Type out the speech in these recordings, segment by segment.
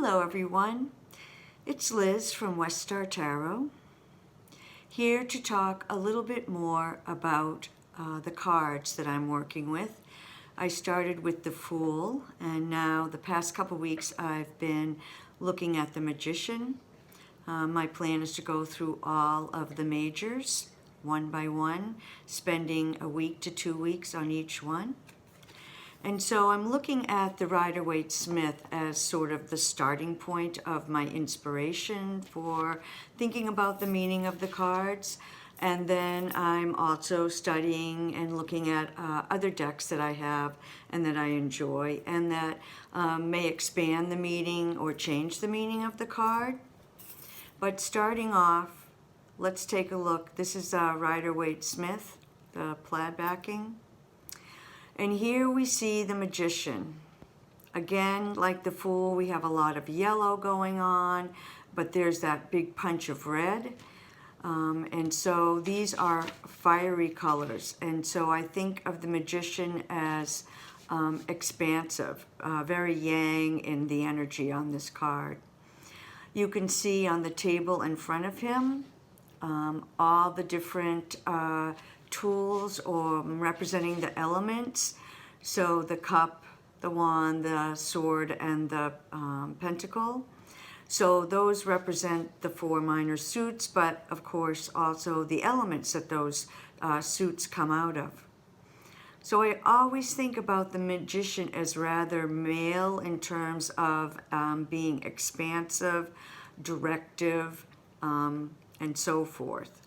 Hello everyone, it's Liz from West Star Tarot, here to talk a little bit more about the cards that I'm working with. I started with the Fool, and now the past couple weeks I've been looking at the Magician. My plan is to go through all of the majors, one by one, spending a week to 2 weeks on each one. And so I'm looking at the Rider-Waite-Smith as sort of the starting point of my inspiration for thinking about the meaning of the cards. And then I'm also studying and looking at other decks that I have and that I enjoy and that may expand the meaning or change the meaning of the card. But starting off, let's take a look. This is Rider-Waite-Smith, the plaid backing. And here we see the Magician. Again, like the Fool, we have a lot of yellow going on, but there's that big punch of red. And so these are fiery colors. And so I think of the Magician as expansive, very yang in the energy on this card. You can see on the table in front of him all the different tools or representing the elements. So the cup, the wand, the sword, and the pentacle. So those represent the 4 minor suits, but of course also the elements that those suits come out of. So I always think about the Magician as rather male in terms of being expansive, directive, and so forth.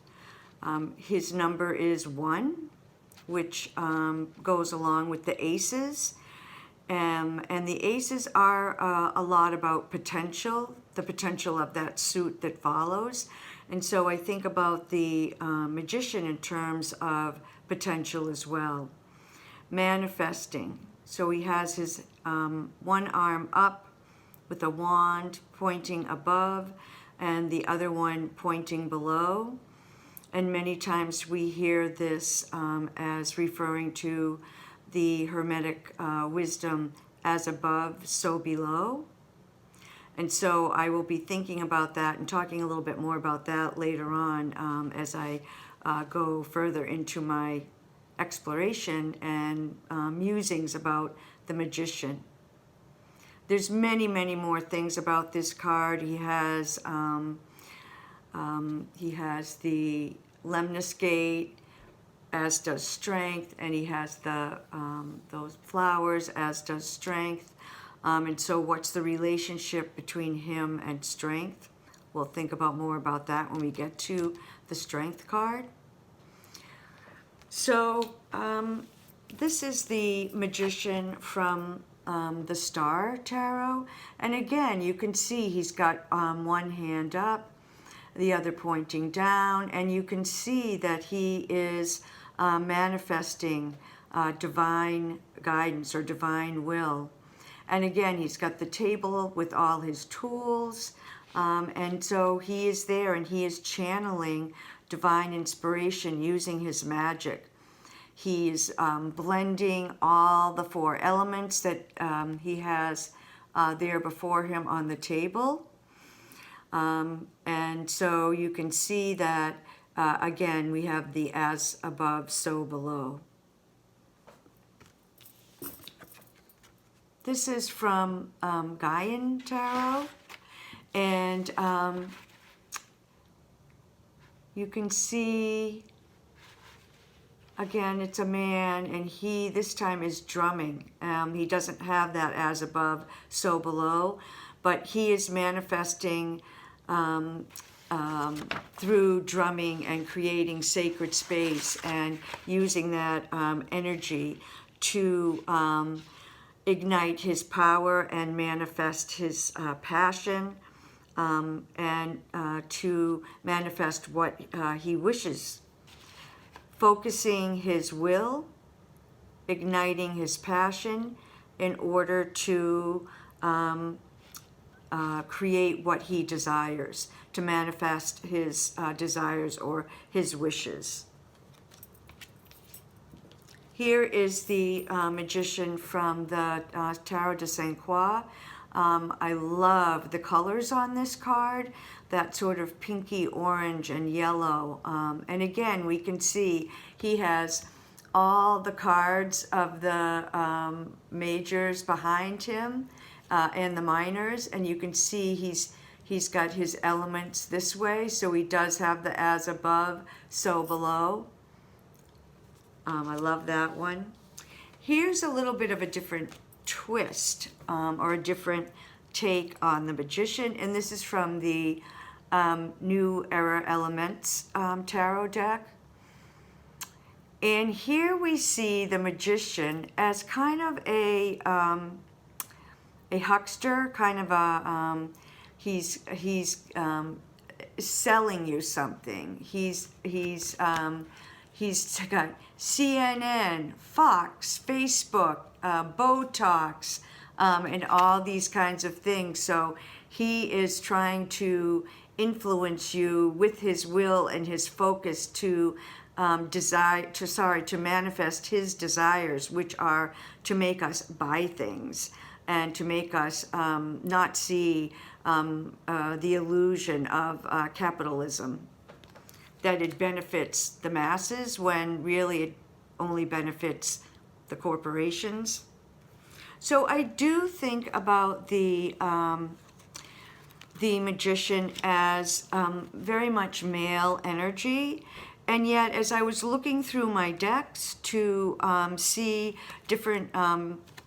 His number is 1, which goes along with the aces. And the aces are a lot about potential, the potential of that suit that follows. And so I think about the Magician in terms of potential as well. Manifesting. So he has his one arm up with a wand pointing above and the other one pointing below. And many times we hear this as referring to the Hermetic wisdom, as above, so below. And so I will be thinking about that and talking a little bit more about that later on as I go further into my exploration and musings about the Magician. There's many, many more things about this card. He has the Lemnis Gate, as does Strength, and he has the those flowers, as does Strength. And so what's the relationship between him and Strength? We'll think about more about that when we get to the Strength card. So this is the Magician from the Star Tarot. And again, you can see he's got one hand up, the other pointing down, and you can see that he is manifesting divine guidance or divine will. And again, he's got the table with all his tools, and so he is there and he is channeling divine inspiration using his magic. He's blending all the 4 elements that he has there before him on the table. And so you can see that, again, we have the as above, so below. This is from Gaian Tarot, and you can see, again, it's a man, and he this time is drumming. He doesn't have that as above, so below, but he is manifesting through drumming and creating sacred space and using that energy to ignite his power and manifest his passion and to manifest what he wishes. Focusing his will, igniting his passion in order to create what he desires, to manifest his desires or his wishes. Here is the Magician from the Tarot de Saint Croix. I love the colors on this card, that sort of pinky orange and yellow. And again, we can see he has all the cards of the majors behind him and the minors, and you can see he's got his elements this way, so he does have the as above, so below. I love that one. Here's a little bit of a different twist or a different take on the Magician, and this is from the New Era Elements tarot deck. And here we see the Magician as kind of a huckster, kind of a he's selling you something. He's got CNN, Fox, Facebook, Botox, and all these kinds of things. So he is trying to influence you with his will and his focus to manifest his desires, which are to make us buy things and to make us not see the illusion of capitalism, that it benefits the masses when really it only benefits the corporations. So I do think about the Magician as very much male energy. And yet, as I was looking through my decks to see different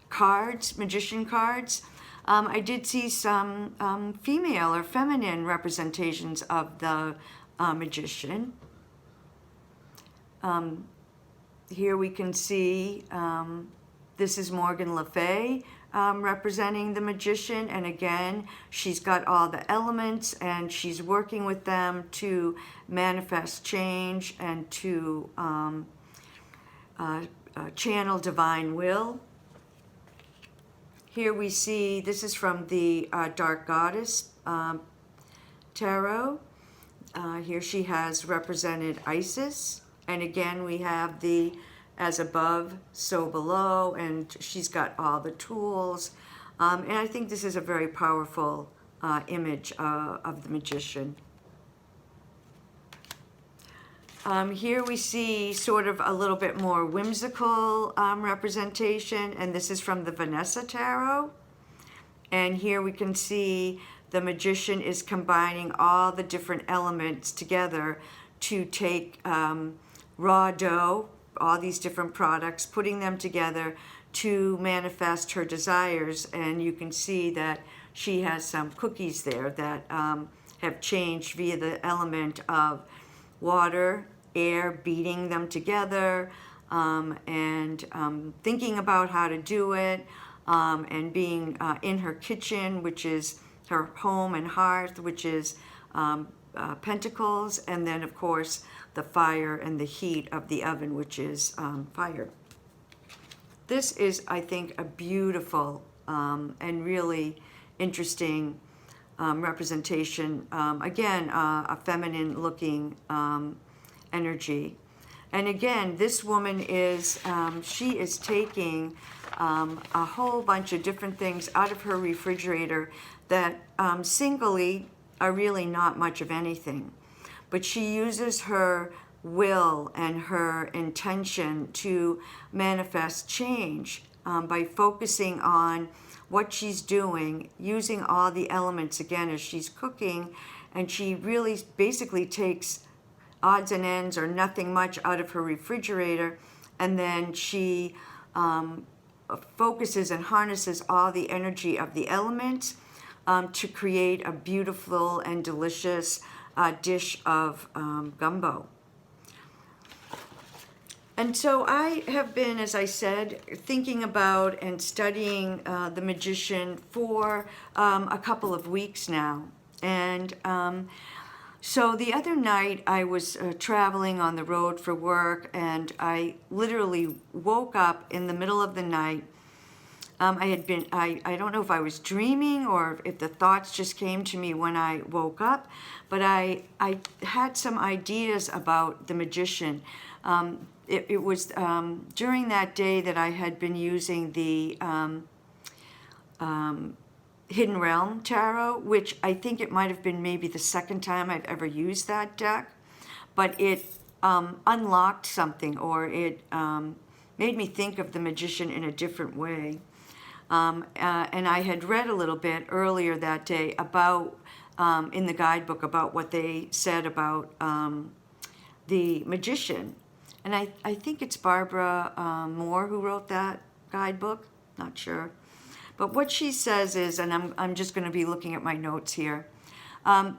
cards, Magician cards, I did see some female or feminine representations of the Magician. Here we can see this is Morgan Le Fay representing the Magician, and again she's got all the elements and she's working with them to manifest change and to channel divine will. Here we see, this is from the Dark Goddess tarot. Here she has represented Isis, and again we have the as above, so below, and she's got all the tools. And I think this is a very powerful image of the Magician. Here we see sort of a little bit more whimsical representation, and this is from the Vanessa Tarot. And here we can see the Magician is combining all the different elements together to take raw dough, all these different products, putting them together to manifest her desires. And you can see that she has some cookies there that have changed via the element of water, air, beating them together, and thinking about how to do it, and being in her kitchen, which is her home and hearth, which is pentacles, and then of course the fire and the heat of the oven, which is fire. This is, I think, a beautiful and really interesting representation. Again, a feminine looking energy. And again, this woman is, she is taking a whole bunch of different things out of her refrigerator that singly are really not much of anything. But she uses her will and her intention to manifest change by focusing on what she's doing, using all the elements again as she's cooking, and she really basically takes odds and ends or nothing much out of her refrigerator, and then she focuses and harnesses all the energy of the elements to create a beautiful and delicious dish of gumbo. And so I have been, as I said, thinking about and studying the Magician for a couple of weeks now. And so the other night I was traveling on the road for work, and I literally woke up in the middle of the night. I don't know if I was dreaming or if the thoughts just came to me when I woke up, but I had some ideas about the Magician. It was during that day that I had been using the Hidden Realm Tarot, which I think it might have been maybe the second time I've ever used that deck, but it unlocked something, or it made me think of the Magician in a different way. And I had read a little bit earlier that day about, in the guidebook, about what they said about the Magician. And I think it's Barbara Moore who wrote that guidebook, not sure. But what she says is, and I'm just going to be looking at my notes here, the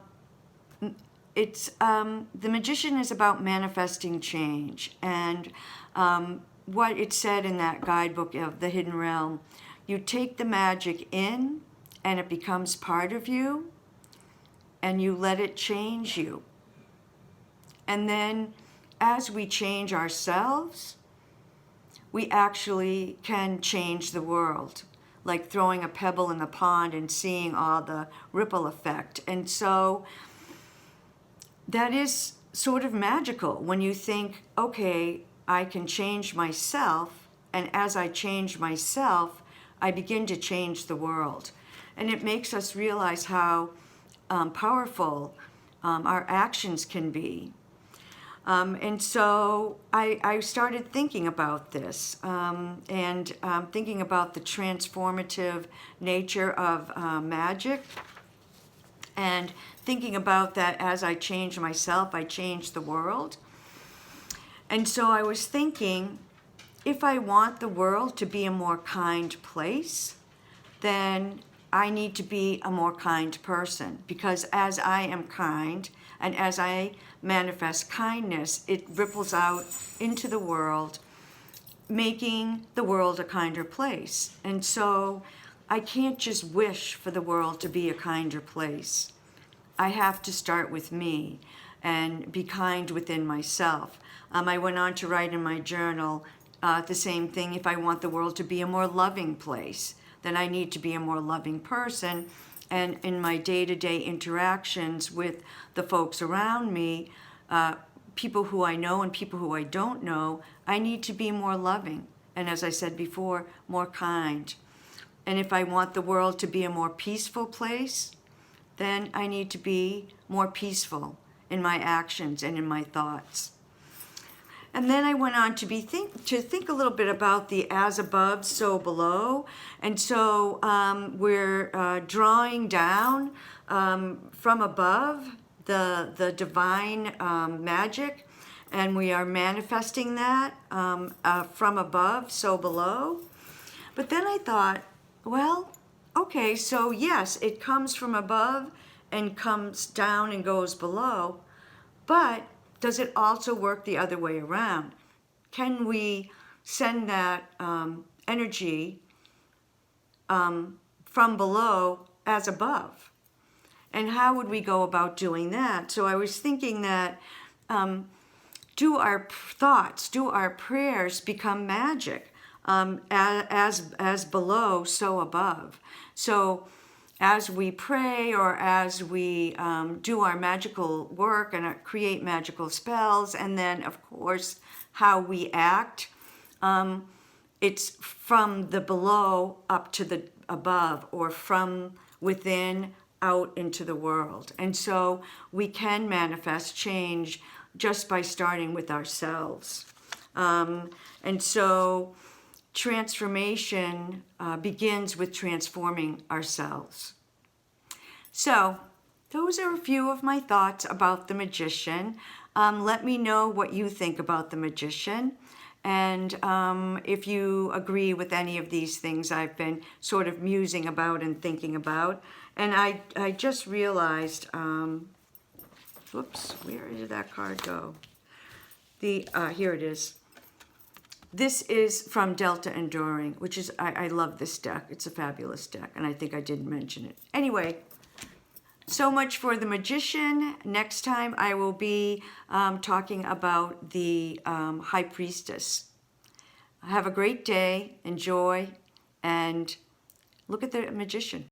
Magician is about manifesting change. And what it said in that guidebook of the Hidden Realm, you take the magic in and it becomes part of you, and you let it change you. And then as we change ourselves, we actually can change the world, like throwing a pebble in the pond and seeing all the ripple effect. And so that is sort of magical when you think, okay, I can change myself, and as I change myself, I begin to change the world. And it makes us realize how powerful our actions can be. And so I started thinking about this, and thinking about the transformative nature of magic, and thinking about that as I change myself, I change the world. And so I was thinking, if I want the world to be a more kind place, then I need to be a more kind person, because as I am kind and as I manifest kindness, it ripples out into the world, making the world a kinder place. And so I can't just wish for the world to be a kinder place. I have to start with me and be kind within myself. I went on to write in my journal the same thing. If I want the world to be a more loving place, then I need to be a more loving person. And in my day-to-day interactions with the folks around me, people who I know and people who I don't know, I need to be more loving. And as I said before, more kind. And if I want the world to be a more peaceful place, then I need to be more peaceful in my actions and in my thoughts. And then I went on to think a little bit about the as above, so below. And so we're drawing down from above the divine magic, and we are manifesting that from above, so below. But then I thought, well, okay, so yes, it comes from above and comes down and goes below, but does it also work the other way around? Can we send that energy from below as above? And how would we go about doing that? So I was thinking that do our thoughts, do our prayers become magic? As below, so above. So as we pray, or as we do our magical work and create magical spells, and then of course how we act, it's from the below up to the above, or from within out into the world. And so we can manifest change just by starting with ourselves. And so transformation begins with transforming ourselves. So those are a few of my thoughts about the Magician. Let me know what you think about the Magician, and if you agree with any of these things I've been sort of musing about and thinking about. And I just realized, whoops, where did that card go? Here it is. This is from Delta Enduring, which is, I love this deck. It's a fabulous deck, and I think I did mention it. Anyway, so much for the Magician. Next time I will be talking about the High Priestess. Have a great day, enjoy, and look at the Magician.